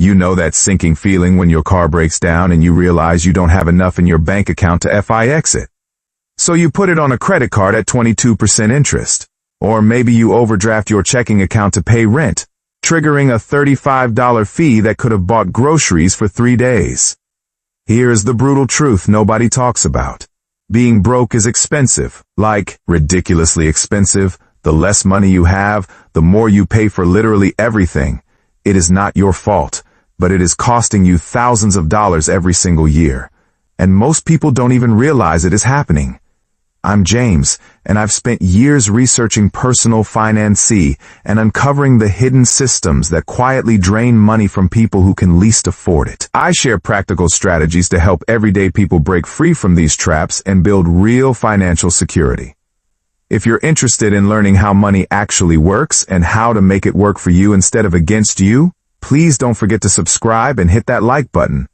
You know that sinking feeling when your car breaks down and you realize you don't have enough in your bank account to FX it. So you put it on a credit card at 22% interest. Or maybe you overdraft your checking account to pay rent, triggering a $35 fee that could have bought groceries for 3 days. Here's the brutal truth nobody talks about. Being broke is expensive, like ridiculously expensive. The less money you have, the more you pay for literally everything. It is not your fault, but it is costing you thousands of dollars every single year. And most people don't even realize it is happening. I'm James, and I've spent years researching personal finance and uncovering the hidden systems that quietly drain money from people who can least afford it. I share practical strategies to help everyday people break free from these traps and build real financial security. If you're interested in learning how money actually works and how to make it work for you instead of against you, please don't forget to subscribe and hit that like button.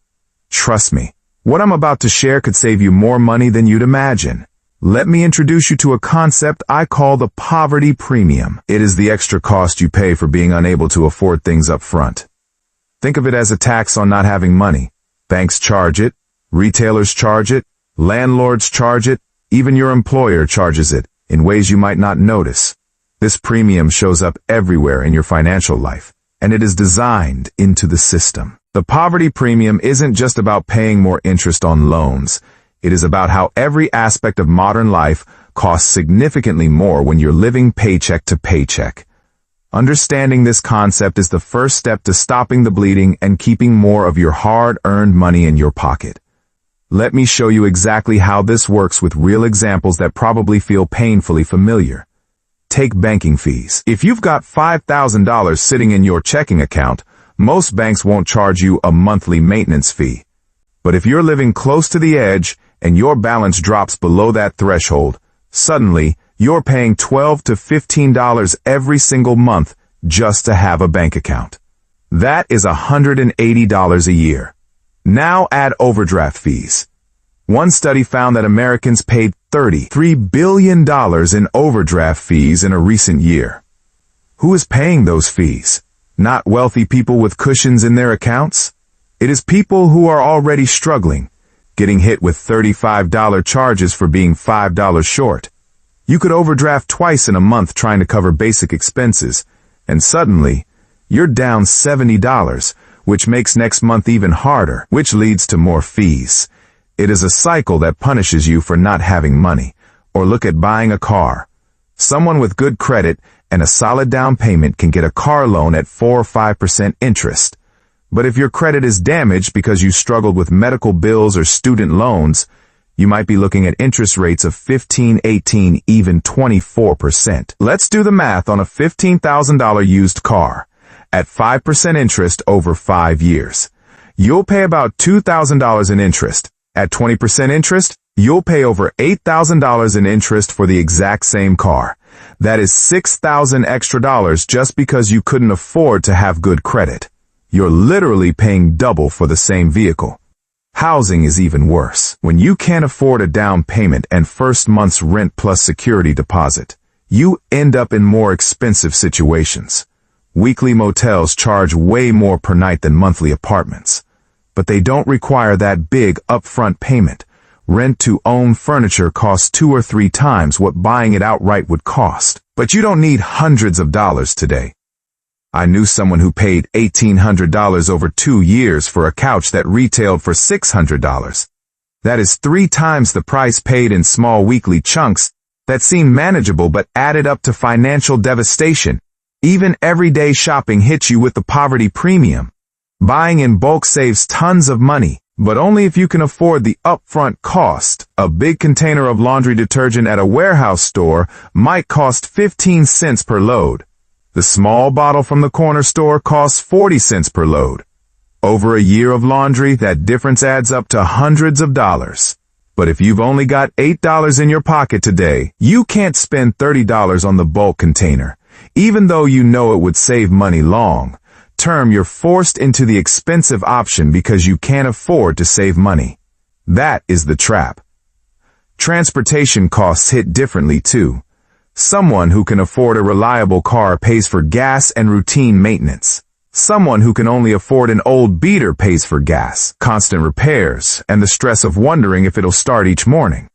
Trust me, what I'm about to share could save you more money than you'd imagine. Let me introduce you to a concept I call the poverty premium. It is the extra cost you pay for being unable to afford things up front. Think of it as a tax on not having money. Banks charge it, retailers charge it, landlords charge it, even your employer charges it, in ways you might not notice. This premium shows up everywhere in your financial life, and it is designed into the system. The poverty premium isn't just about paying more interest on loans. It is about how every aspect of modern life costs significantly more when you're living paycheck to paycheck. Understanding this concept is the first step to stopping the bleeding and keeping more of your hard-earned money in your pocket. Let me show you exactly how this works with real examples that probably feel painfully familiar. Take banking fees. If you've got $5,000 sitting in your checking account, most banks won't charge you a monthly maintenance fee. But if you're living close to the edge and your balance drops below that threshold, suddenly you're paying $12 to $15 every single month just to have a bank account. That is $180 a year. Now add overdraft fees. One study found that Americans paid $33 billion in overdraft fees in a recent year. Who is paying those fees? Not wealthy people with cushions in their accounts. It is people who are already struggling, getting hit with $35 charges for being $5 short. You could overdraft twice in a month trying to cover basic expenses, and suddenly, you're down $70, which makes next month even harder, which leads to more fees. It is a cycle that punishes you for not having money. Or look at buying a car. Someone with good credit and a solid down payment can get a car loan at 4 or 5% interest. But if your credit is damaged because you struggled with medical bills or student loans, you might be looking at interest rates of 15, 18, even 24%. Let's do the math on a $15,000 used car. At 5% interest over 5 years, you'll pay about $2,000 in interest. At 20% interest, you'll pay over $8,000 in interest for the exact same car. That is $6,000 extra dollars just because you couldn't afford to have good credit. You're literally paying double for the same vehicle. Housing is even worse. When you can't afford a down payment and first month's rent plus security deposit, you end up in more expensive situations. Weekly motels charge way more per night than monthly apartments. But they don't require that big upfront payment. Rent-to-own furniture costs 2 or 3 times what buying it outright would cost. But you don't need hundreds of dollars today. I knew someone who paid $1,800 over 2 years for a couch that retailed for $600. That is 3 times the price paid in small weekly chunks that seemed manageable but added up to financial devastation. Even everyday shopping hits you with the poverty premium. Buying in bulk saves tons of money, but only if you can afford the upfront cost. A big container of laundry detergent at a warehouse store might cost 15 cents per load. The small bottle from the corner store costs 40 cents per load. Over a year of laundry, that difference adds up to hundreds of dollars. But if you've only got $8 in your pocket today, you can't spend $30 on the bulk container. Even though you know it would save money long term, you're forced into the expensive option because you can't afford to save money. That is the trap. Transportation costs hit differently too. Someone who can afford a reliable car pays for gas and routine maintenance. Someone who can only afford an old beater pays for gas, constant repairs, and the stress of wondering if it'll start each morning.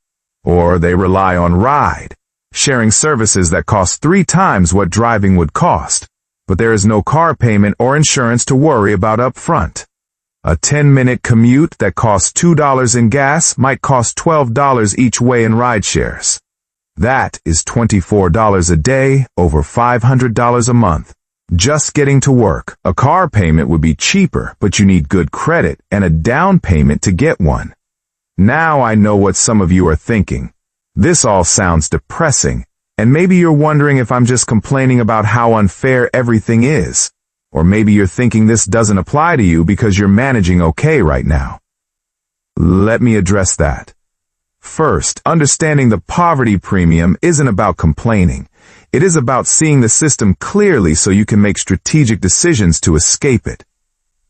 Or they rely on Ride, sharing services that cost 3 times what driving would cost, but there is no car payment or insurance to worry about up front. A 10-minute commute that costs $2 in gas might cost $12 each way in ride shares. That is $24 a day, over $500 a month. Just getting to work. A car payment would be cheaper, but you need good credit and a down payment to get one. Now I know what some of you are thinking. This all sounds depressing, and maybe you're wondering if I'm just complaining about how unfair everything is. Or maybe you're thinking this doesn't apply to you because you're managing okay right now. Let me address that. First, understanding the poverty premium isn't about complaining. It is about seeing the system clearly so you can make strategic decisions to escape it.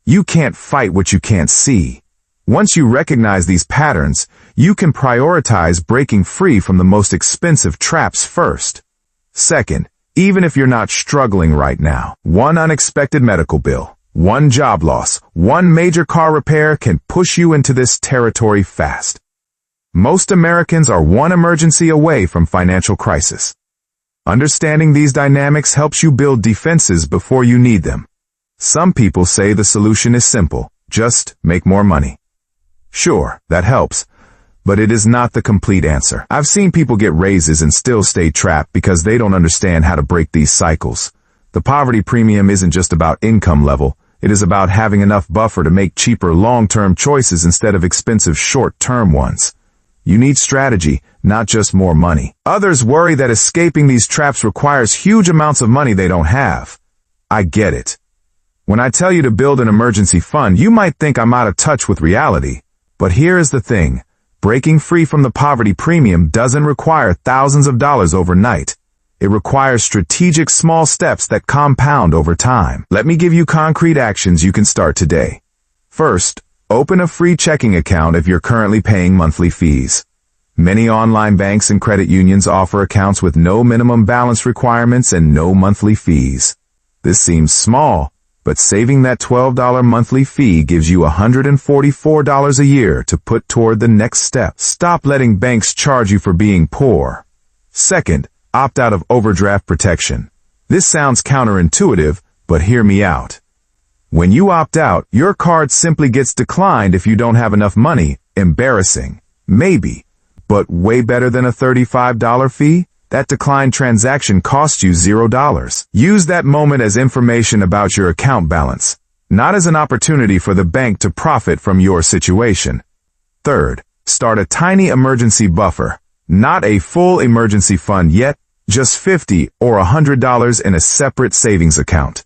You can't fight what you can't see. Once you recognize these patterns, you can prioritize breaking free from the most expensive traps first. Second, even if you're not struggling right now, one unexpected medical bill, one job loss, one major car repair can push you into this territory fast. Most Americans are one emergency away from financial crisis. Understanding these dynamics helps you build defenses before you need them. Some people say the solution is simple, just make more money. Sure, that helps, but it is not the complete answer. I've seen people get raises and still stay trapped because they don't understand how to break these cycles. The poverty premium isn't just about income level, it is about having enough buffer to make cheaper long-term choices instead of expensive short-term ones. You need strategy, not just more money. Others worry that escaping these traps requires huge amounts of money they don't have. I get it. When I tell you to build an emergency fund, you might think I'm out of touch with reality. But here is the thing. Breaking free from the poverty premium doesn't require thousands of dollars overnight. It requires strategic small steps that compound over time. Let me give you concrete actions you can start today. First, open a free checking account if you're currently paying monthly fees. Many online banks and credit unions offer accounts with no minimum balance requirements and no monthly fees. This seems small, but saving that $12 monthly fee gives you $144 a year to put toward the next step. Stop letting banks charge you for being poor. Second, opt out of overdraft protection. This sounds counterintuitive, but hear me out. When you opt out, your card simply gets declined if you don't have enough money. Embarrassing. Maybe. But way better than a $35 fee? That declined transaction costs you $0. Use that moment as information about your account balance, not as an opportunity for the bank to profit from your situation. Third, start a tiny emergency buffer. Not a full emergency fund yet, just $50 or $100 in a separate savings account.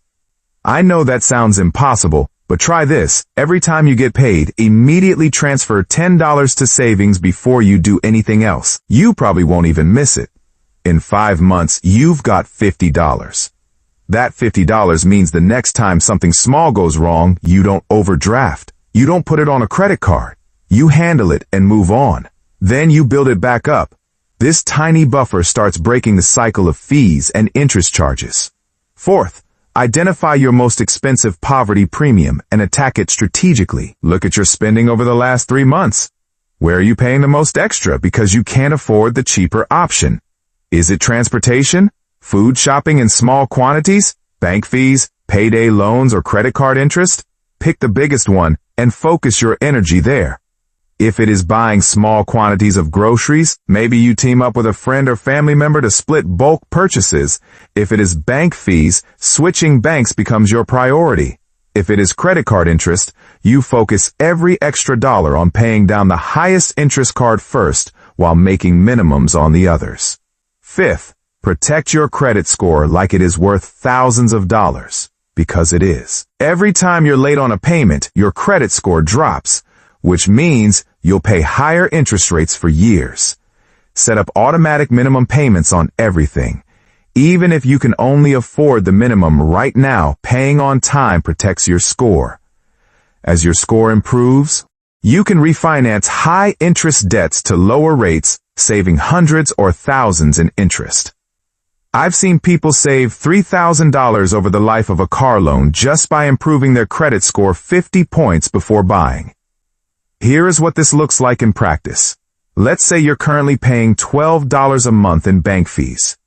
I know that sounds impossible, but try this. Every time you get paid, immediately transfer $10 to savings before you do anything else. You probably won't even miss it. In 5 months, you've got $50. That $50 means the next time something small goes wrong, you don't overdraft. You don't put it on a credit card. You handle it and move on. Then you build it back up. This tiny buffer starts breaking the cycle of fees and interest charges. Fourth, identify your most expensive poverty premium and attack it strategically. Look at your spending over the last 3 months. Where are you paying the most extra because you can't afford the cheaper option? Is it transportation, food shopping in small quantities, bank fees, payday loans, or credit card interest? Pick the biggest one and focus your energy there. If it is buying small quantities of groceries, maybe you team up with a friend or family member to split bulk purchases. If it is bank fees, switching banks becomes your priority. If it is credit card interest, you focus every extra dollar on paying down the highest interest card first while making minimums on the others. Fifth, protect your credit score like it is worth thousands of dollars, because it is. Every time you're late on a payment, your credit score drops, which means you'll pay higher interest rates for years. Set up automatic minimum payments on everything. Even if you can only afford the minimum right now, paying on time protects your score. As your score improves, you can refinance high-interest debts to lower rates, saving hundreds or thousands in interest. I've seen people save $3,000 over the life of a car loan just by improving their credit score 50 points before buying. Here is what this looks like in practice. Let's say you're currently paying $12 a month in bank fees.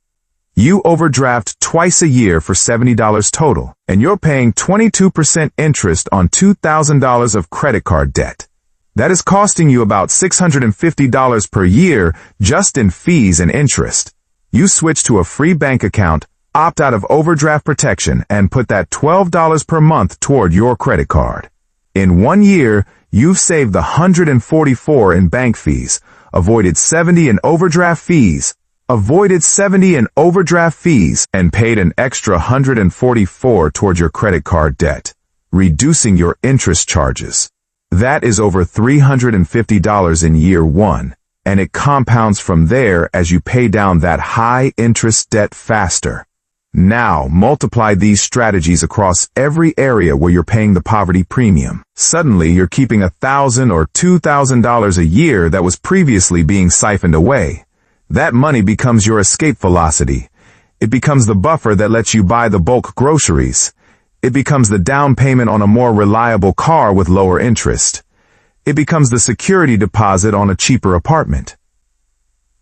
You overdraft twice a year for $70 total, and you're paying 22% interest on $2,000 of credit card debt. That is costing you about $650 per year just in fees and interest. You switch to a free bank account, opt out of overdraft protection, and put that $12 per month toward your credit card. In 1 year, you've saved $144 in bank fees, avoided $70 in overdraft fees, and paid an extra $144 toward your credit card debt, reducing your interest charges. That is over $350 in year 1, and it compounds from there as you pay down that high-interest debt faster. Now, multiply these strategies across every area where you're paying the poverty premium. Suddenly, you're keeping $1,000 or $2,000 a year that was previously being siphoned away. That money becomes your escape velocity. It becomes the buffer that lets you buy the bulk groceries. It becomes the down payment on a more reliable car with lower interest. It becomes the security deposit on a cheaper apartment.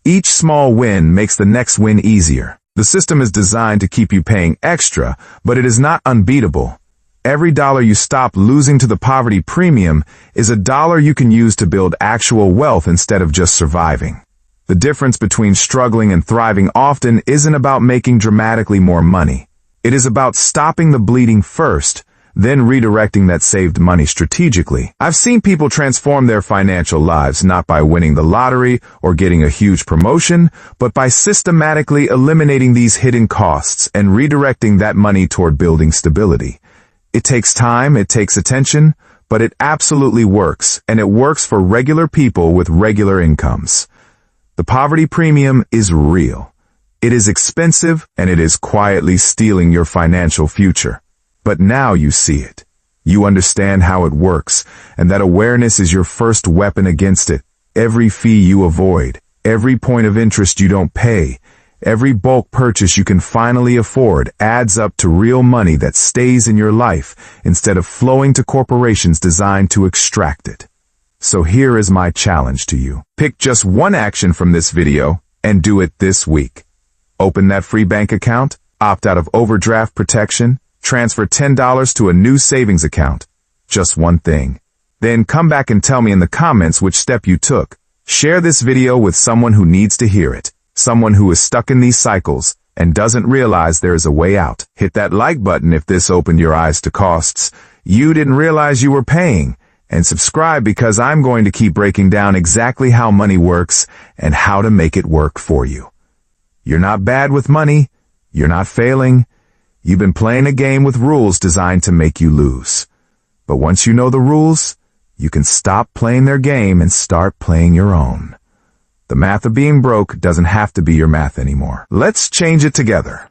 Each small win makes the next win easier. The system is designed to keep you paying extra, but it is not unbeatable. Every dollar you stop losing to the poverty premium is a dollar you can use to build actual wealth instead of just surviving. The difference between struggling and thriving often isn't about making dramatically more money. It is about stopping the bleeding first, then redirecting that saved money strategically. I've seen people transform their financial lives not by winning the lottery or getting a huge promotion, but by systematically eliminating these hidden costs and redirecting that money toward building stability. It takes time, it takes attention, but it absolutely works, and it works for regular people with regular incomes. The poverty premium is real. It is expensive, and it is quietly stealing your financial future. But now you see it. You understand how it works, and that awareness is your first weapon against it. Every fee you avoid, every point of interest you don't pay, every bulk purchase you can finally afford adds up to real money that stays in your life instead of flowing to corporations designed to extract it. So here is my challenge to you. Pick just one action from this video and do it this week. Open that free bank account, opt out of overdraft protection, transfer $10 to a new savings account. Just one thing. Then come back and tell me in the comments which step you took. Share this video with someone who needs to hear it, someone who is stuck in these cycles and doesn't realize there is a way out. Hit that like button if this opened your eyes to costs you didn't realize you were paying. And subscribe because I'm going to keep breaking down exactly how money works and how to make it work for you. You're not bad with money. You're not failing. You've been playing a game with rules designed to make you lose. But once you know the rules, you can stop playing their game and start playing your own. The math of being broke doesn't have to be your math anymore. Let's change it together.